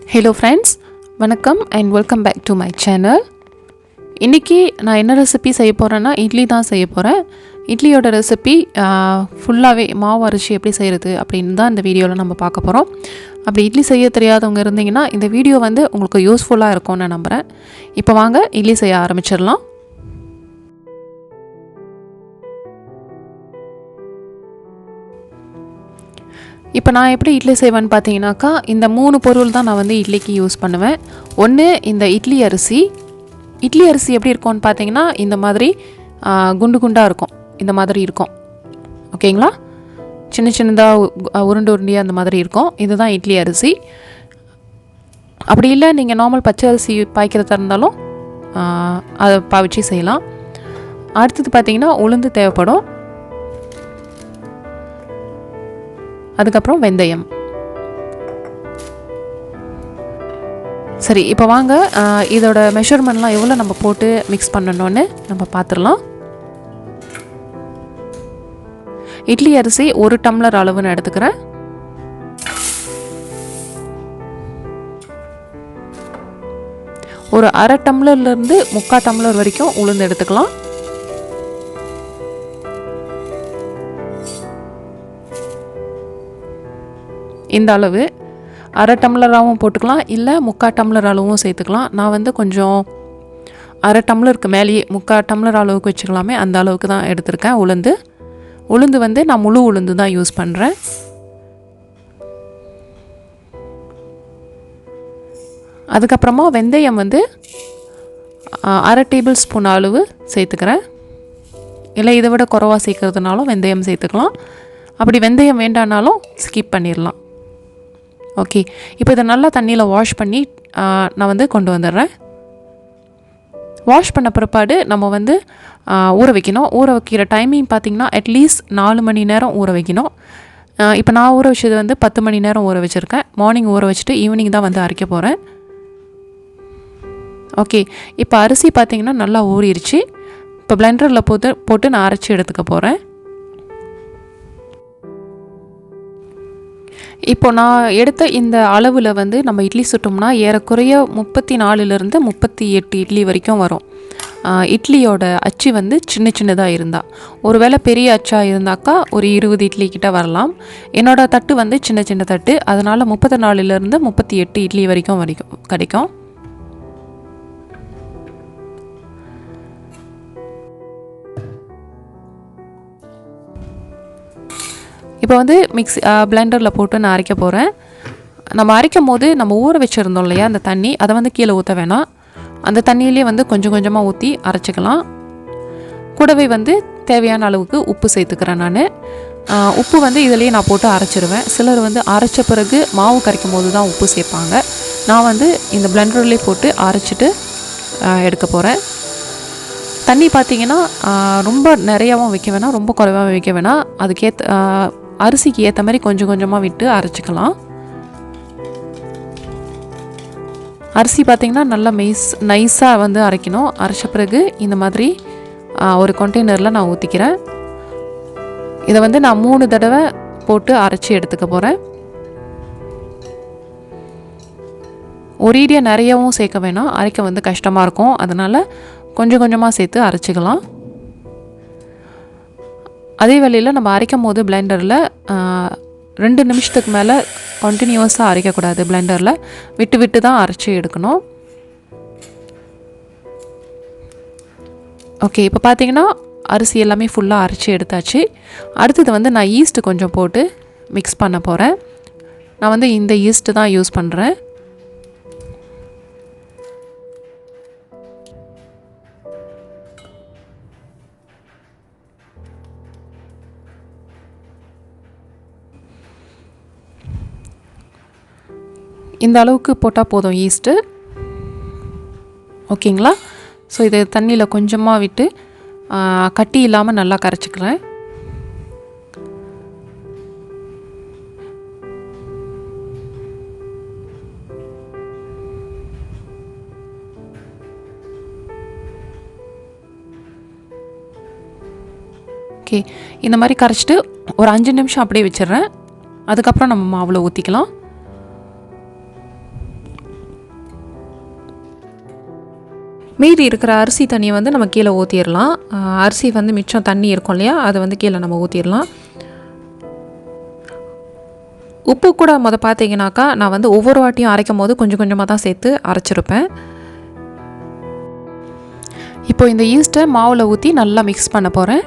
Hello friends, வணக்கம் and welcome back to my channel. இன்னைக்கு நான் என்ன ரெசிபி செய்ய போறேன்னா இட்லி தான் செய்ய போறேன். இட்லியோட ரெசிபி ஃபுல்லாவே மாவு அரைச்சு எப்படி செய்யறது அப்படினு தான் இந்த வீடியோல நம்ம பார்க்க போறோம். அப்படி இட்லி செய்ய தெரியாதவங்க இருந்தீங்கன்னா இந்த வீடியோ வந்து உங்களுக்கு யூஸ்ஃபுல்லா இருக்கும்னு நான் நம்புறேன். இப்போ வாங்க இட்லி செய்ய ஆரம்பிச்சிரலாம். இப்போ நான் எப்படி இட்லி செய்வேன்னு பார்த்தீங்கன்னாக்கா இந்த 3 பொருள் தான் நான் வந்து இட்லிக்கு யூஸ் பண்ணுவேன். ஒன்று இந்த இட்லி அரிசி எப்படி இருக்கும்னு பார்த்தீங்கன்னா இந்த மாதிரி குண்டு குண்டாக இருக்கும், இந்த மாதிரி இருக்கும். ஓகேங்களா, சின்ன சின்னதாக உருண்டையாக அந்த மாதிரி இருக்கும். இதுதான் இட்லி அரிசி. அப்படி இல்லை நீங்கள் நார்மல் பச்சை அரிசி பாய்க்கிறதா இருந்தாலும் அதை பாவிச்சு செய்யலாம். அடுத்தது பார்த்தீங்கன்னா உளுந்து தேவைப்படும். அதுக்கப்புறம் வெந்தயம். சரி, இப்போ வாங்க இதோட மெஷர்மெண்ட்லாம் எவ்வளோ நம்ம போட்டு மிக்ஸ் பண்ணணும்னு நம்ம பார்த்துடலாம். இட்லி அரிசி 1 டம்ளர் அளவுன்னு எடுத்துக்கிறேன். ஒரு அரை டம்ளர்லேருந்து 3/4 டம்ளர் வரைக்கும் உளுந்து எடுத்துக்கலாம். இந்த அளவு அரை டம்ளராகவும் போட்டுக்கலாம், இல்லை 3/4 டம்ளர் அளவும் சேர்த்துக்கலாம். நான் வந்து கொஞ்சம் அரை டம்ளருக்கு மேலேயே 3/4 டம்ளர் அளவுக்கு வச்சுக்கலாமே, அந்த அளவுக்கு தான் எடுத்திருக்கேன். உளுந்து வந்து நான் முழு உளுந்து தான் யூஸ் பண்ணுறேன். அதுக்கப்புறமா வெந்தயம் வந்து அரை டேபிள் ஸ்பூன் அளவு சேர்த்துக்கிறேன். இல்லை இதை விட குறைவா சேர்க்கறதுனாலும் வெந்தயம் சேர்த்துக்கலாம். அப்படி வெந்தயம் வேண்டானாலும் ஸ்கிப் பண்ணிடலாம். ஓகே, இப்போ இதை நல்லா தண்ணியில் வாஷ் பண்ணி நான் வந்து கொண்டு வந்துடுறேன். வாஷ் பண்ண பிற்பாடு நம்ம வந்து ஊற வைக்கணும். ஊற வைக்கிற டைமிங் பார்த்திங்கன்னா அட்லீஸ்ட் 4 மணி நேரம் ஊற வைக்கணும். இப்போ நான் ஊற வச்சது வந்து 10 மணி நேரம் ஊற வச்சுருக்கேன். மார்னிங் ஊற வச்சுட்டு ஈவினிங் தான் வந்து அரைக்க போகிறேன். ஓகே, இப்போ அரிசி பார்த்திங்கன்னா நல்லா ஊறிடுச்சு. இப்போ பிளெண்டரில் போட்டு நான் அரைச்சி எடுத்துக்க போகிறேன். இப்போ நான் எடுத்த இந்த அளவில் வந்து நம்ம இட்லி சுட்டோம்னா ஏறக்குறைய 34லேருந்து 38 இட்லி வரைக்கும் வரும். இட்லியோட அச்சு வந்து சின்னதாக இருந்தால், ஒருவேளை பெரிய அச்சாக இருந்தாக்கா ஒரு 20 இட்லி கிட்ட வரலாம். என்னோட தட்டு வந்து சின்ன தட்டு, அதனால் 34லேருந்து 38 இட்லி வரைக்கும் கிடைக்கும். இப்போ வந்து பிளெண்டரில் போட்டு நான் அரைக்க போகிறேன். நம்ம அரைக்கும் போது நம்ம ஊற வச்சுருந்தோம் இல்லையா அந்த தண்ணி, அதை வந்து கீழே ஊற்ற வேணாம். அந்த தண்ணியிலே வந்து கொஞ்சம் கொஞ்சமாக ஊற்றி அரைச்சிக்கலாம். கூடவே வந்து தேவையான அளவுக்கு உப்பு சேர்த்துக்கிறேன். நான் உப்பு வந்து இதிலேயே நான் போட்டு அரைச்சிடுவேன். சிலர் வந்து அரைச்ச பிறகு மாவு கரைக்கும் போது தான் உப்பு சேர்ப்பாங்க. நான் வந்து இந்த பிளெண்டர்லேயே போட்டு அரைச்சிட்டு எடுக்க போகிறேன். தண்ணி பார்த்திங்கன்னா ரொம்ப நிறையாவும் வைக்க வேணாம், ரொம்ப குறைவாகவும் வைக்க வேணாம். அதுக்கேற்ற அரிசிக்கு ஏற்ற மாதிரி கொஞ்சம் கொஞ்சமாக விட்டு அரைச்சிக்கலாம். அரிசி பார்த்திங்கன்னா நல்லா நைஸாக வந்து அரைக்கணும். அரைச்ச பிறகு இந்த மாதிரி ஒரு கண்டெய்னரில் நான் ஊற்றிக்கிறேன். இதை வந்து நான் 3 தடவை போட்டு அரைச்சி எடுத்துக்க போகிறேன். ஒரேடியாக நிறையவும் சேர்க்க வேணாம், அரைக்க வந்து கஷ்டமாக இருக்கும். அதனால் கொஞ்சம் கொஞ்சமாக சேர்த்து அரைச்சிக்கலாம். அதே வேளையில் நம்ம அரைக்கும் போது பிளெண்டரில் 2 நிமிஷத்துக்கு மேலே கண்டினியூஸாக அரைக்கக்கூடாது. பிளெண்டரில் விட்டு தான் அரைச்சி எடுக்கணும். ஓகே, இப்போ பார்த்தீங்கன்னா அரிசி எல்லாமே ஃபுல்லாக அரைச்சி எடுத்தாச்சு. அடுத்தது வந்து நான் ஈஸ்ட்டு கொஞ்சம் போட்டு மிக்ஸ் பண்ண போகிறேன். நான் வந்து இந்த ஈஸ்ட்டு தான் யூஸ் பண்ணுறேன். இந்த அளவுக்கு போட்டால் போதும் ஈஸ்ட்டு. ஓகேங்களா, ஸோ இதை தண்ணியில் கொஞ்சமாக விட்டு கட்டி இல்லாமல் நல்லா கரைச்சிக்கிறேன். ஓகே, இந்த மாதிரி கரைச்சிட்டு ஒரு 5 நிமிஷம் அப்படியே வச்சிடுறேன். அதுக்கப்புறம் நம்ம மாவில் ஊற்றிக்கலாம். மீதி இருக்கிற அரிசி தண்ணியை வந்து நம்ம கீழே ஊற்றிடலாம். அரிசி வந்து மிச்சம் தண்ணி இருக்கும் இல்லையா, அதை வந்து கீழே நம்ம ஊற்றிடலாம். உப்பு கூட பார்த்தீங்கன்னாக்கா நான் வந்து ஒவ்வொரு வாட்டியும் அரைக்கும் போது கொஞ்சம் கொஞ்சமாக தான் சேர்த்து அரைச்சிருப்பேன். இப்போ இந்த ஈஸ்ட்டை மாவில் ஊற்றி நல்லா மிக்ஸ் பண்ண போகிறேன்.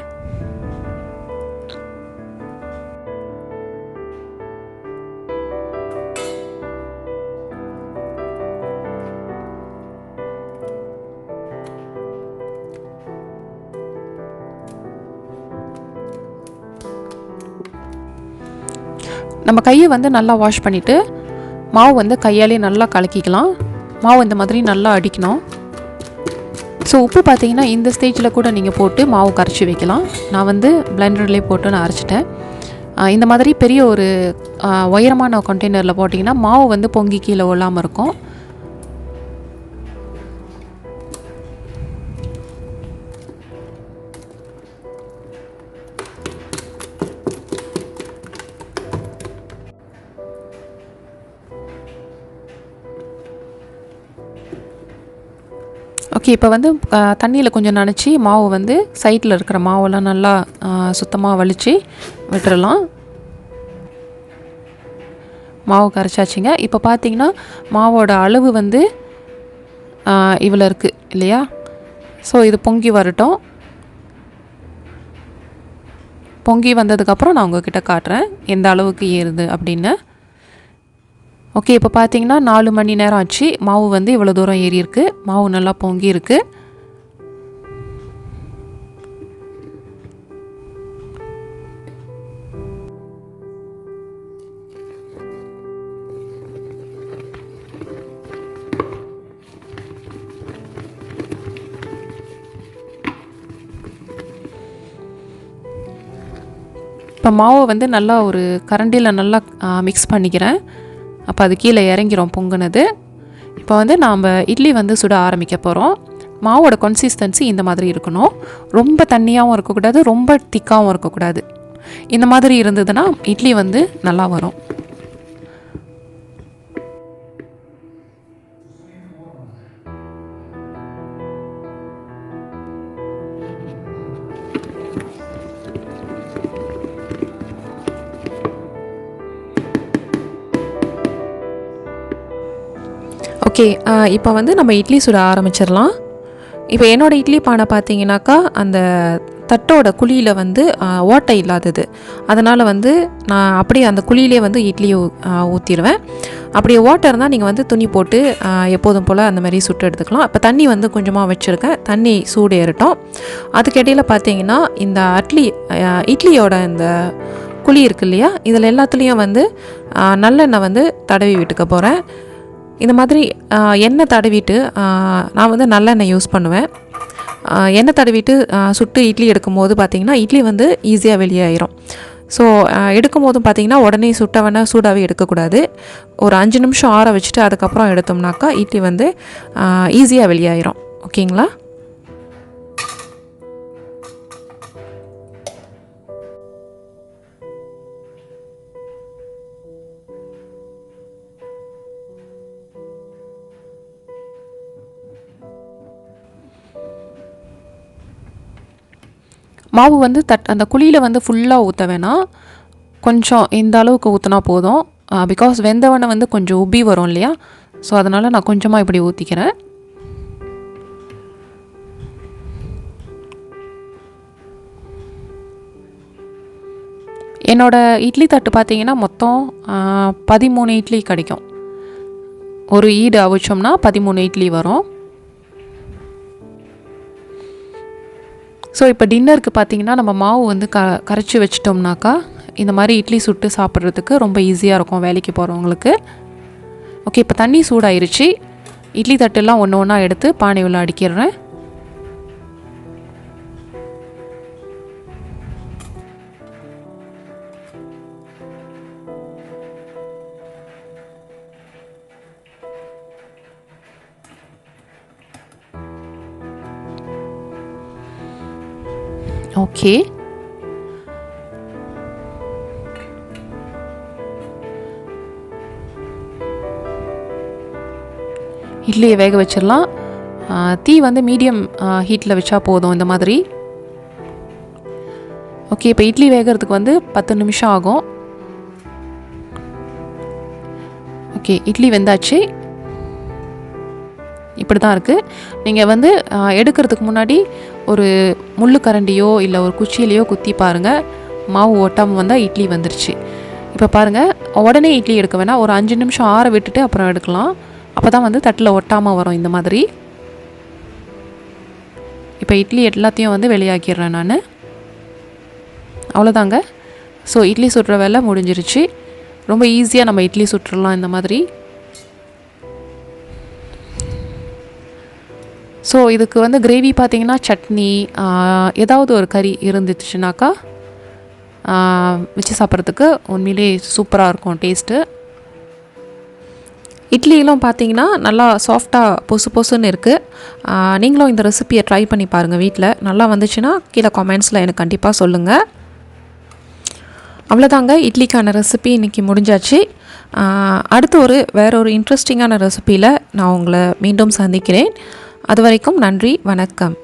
நம்ம கையை வந்து நல்லா வாஷ் பண்ணிவிட்டு மாவு வந்து கையாலே நல்லா கலக்கிக்கலாம். மாவு இந்த மாதிரி நல்லா அடிக்கணும். ஸோ உப்பு பார்த்திங்கன்னா இந்த ஸ்டேஜில் கூட நீங்கள் போட்டு மாவு கரைச்சி வைக்கலாம். நான் வந்து பிளெண்டர்லேயே போட்டு நான் அரைச்சிட்டேன். இந்த மாதிரி பெரிய ஒரு உயரமான கண்டெய்னரில் போட்டிங்கன்னா மாவு வந்து பொங்கி கீழே விழாமல் இருக்கும். ஓகே, இப்போ வந்து தண்ணியில் கொஞ்சம் நனைச்சி மாவு வந்து சைடில் இருக்கிற மாவெல்லாம் நல்லா சுத்தமாக வலித்து விட்டுறலாம். மாவு கரைச்சாச்சுங்க. இப்போ பார்த்திங்கன்னா மாவோட அளவு வந்து இவ்வளோ இருக்குது இல்லையா. ஸோ இது பொங்கி வரட்டும். பொங்கி வந்ததுக்கப்புறம் நான் உங்கள்கிட்ட காட்டுறேன் எந்த அளவுக்கு ஏறுது அப்படின்னு. ஓகே, இப்போ பார்த்தீங்கன்னா 4 மணி நேரம் ஆச்சு. மாவு வந்து இவ்வளோ தூரம் ஏறி இருக்குது. மாவு நல்லா பொங்கி இருக்குது. இப்போ மாவை வந்து நல்லா ஒரு கரண்டியில் நல்லா மிக்ஸ் பண்ணிக்கிறேன். அப்போ அது கீழே இறங்கிரும் பொங்குனது. இப்போ வந்து நாம் இட்லி வந்து சுட ஆரம்பிக்க போகிறோம். மாவோட கன்சிஸ்டன்சி இந்த மாதிரி இருக்கணும். ரொம்ப தண்ணியாகவும் இருக்கக்கூடாது, ரொம்ப திக்காகவும் இருக்கக்கூடாது. இந்த மாதிரி இருந்ததுன்னா இட்லி வந்து நல்லா வரும். ஓகே, இப்போ வந்து நம்ம இட்லி சுட ஆரம்பிச்சிடலாம். இப்போ என்னோடய இட்லி பானை பார்த்தீங்கன்னாக்கா அந்த தட்டோட குழியில் வந்து ஓட்டை இல்லாதது. அதனால் வந்து நான் அப்படியே அந்த குழியிலே வந்து இட்லியை ஊற்றிடுவேன். அப்படியே ஓட்டை இருந்தால் நீங்கள் வந்து துணி போட்டு எப்போதும் போல் அந்த மாதிரி சுட்டு எடுத்துக்கலாம். இப்போ தண்ணி வந்து கொஞ்சமாக வச்சுருக்கேன். தண்ணி சூடு ஏறட்டும். அதுக்கிடையில் பார்த்தீங்கன்னா இந்த இட்லியோட இந்த குழி இருக்குது இல்லையா, இதில் எல்லாத்துலேயும் வந்து நல்லெண்ணெய் வந்து தடவி விட்டுக்க போகிறேன். இந்த மாதிரி எண்ணெய் தடவிட்டு நான் வந்து நல்லெண்ணெய் யூஸ் பண்ணுவேன். எண்ணெய் தடவிட்டு சுட்டு இட்லி எடுக்கும்போது பார்த்திங்கன்னா இட்லி வந்து ஈஸியாக வெளியாயிரும். ஸோ எடுக்கும் போதும் பார்த்திங்கன்னா உடனே சுட்டவனை சூடாகவே எடுக்கக்கூடாது. ஒரு 5 நிமிஷம் ஆற வச்சுட்டு அதுக்கப்புறம் எடுத்தோம்னாக்கா இட்லி வந்து ஈஸியாக வெளியாயிரும். ஓகேங்களா? மாவு வந்து அந்த குழியில் வந்து ஃபுல்லாக ஊற்ற வேணாம், கொஞ்சம் இந்த அளவுக்கு ஊற்றினா போதும். பிகாஸ் வெந்தவனை வந்து கொஞ்சம் உப்பி வரும் இல்லையா. ஸோ அதனால் நான் கொஞ்சமாக இப்படி ஊற்றிக்கிறேன். என்னோடய இட்லி தட்டு பார்த்திங்கன்னா மொத்தம் 13 இட்லி கிடைக்கும். ஒரு ஈடு அவிச்சோம்னா 13 இட்லி வரும். ஸோ இப்போ டின்னருக்கு பார்த்திங்கன்னா நம்ம மாவு வந்து கரைச்சி வச்சிட்டோம்னாக்கா இந்த மாதிரி இட்லி சுட்டு சாப்பிட்றதுக்கு ரொம்ப ஈஸியாக இருக்கும் வேலைக்கு போகிறவங்களுக்கு. ஓகே, இப்போ தண்ணி சூடாயிருச்சு. இட்லி தட்டெல்லாம் ஒன்று ஒன்றா எடுத்து பானை உள்ள அடிக்கிறேன். ஓகே, இட்லியை வேக வச்சிடலாம். தீ வந்து மீடியம் ஹீட்டில் வச்சா போதும் இந்த மாதிரி. ஓகே, இப்போ இட்லி வேகிறதுக்கு வந்து 10 நிமிஷம் ஆகும். ஓகே, இட்லி வெந்தாச்சு. இப்படி தான் இருக்குது. நீங்கள் வந்து எடுக்கிறதுக்கு முன்னாடி ஒரு முள்ளு கரண்டியோ இல்லை ஒரு குச்சியிலையோ குத்தி பாருங்கள். மாவு ஒட்டாமல் வந்தால் இட்லி வந்துருச்சு. இப்போ பாருங்கள், உடனே இட்லி எடுக்க வேணாம், ஒரு 5 நிமிஷம் ஆற விட்டுட்டு அப்புறம் எடுக்கலாம். அப்போ தான் வந்து தட்டில் ஒட்டாமல் வரும் இந்த மாதிரி. இப்போ இட்லி எல்லாத்தையும் வந்து வெளியாக்கிடுறேன் நான். அவ்வளோதாங்க. ஸோ இட்லி சுடுற வேலை முடிஞ்சிருச்சு. ரொம்ப ஈஸியாக நம்ம இட்லி சுட்டுடலாம் இந்த மாதிரி. ஸோ இதுக்கு வந்து கிரேவி பார்த்திங்கன்னா சட்னி, ஏதாவது ஒரு கறி இருந்துச்சுனாக்கா வச்சு சாப்பிட்றதுக்கு உண்மையிலே சூப்பராக இருக்கும் டேஸ்ட்டு. இட்லியிலும் பார்த்திங்கன்னா நல்லா சாஃப்டாக பொசு பொசுன்னு இருக்குது. நீங்களும் இந்த ரெசிப்பியை ட்ரை பண்ணி பாருங்கள் வீட்டில். நல்லா வந்துச்சுன்னா கீழே கமெண்ட்ஸில் எனக்கு கண்டிப்பாக சொல்லுங்கள். அவ்வளோதாங்க, இட்லிக்கான ரெசிபி இன்றைக்கி முடிஞ்சாச்சு. அடுத்து வேற ஒரு இன்ட்ரெஸ்டிங்கான ரெசிப்பியில் நான் உங்களை மீண்டும் சந்திக்கிறேன். அது வரைக்கும் நன்றி, வணக்கம்.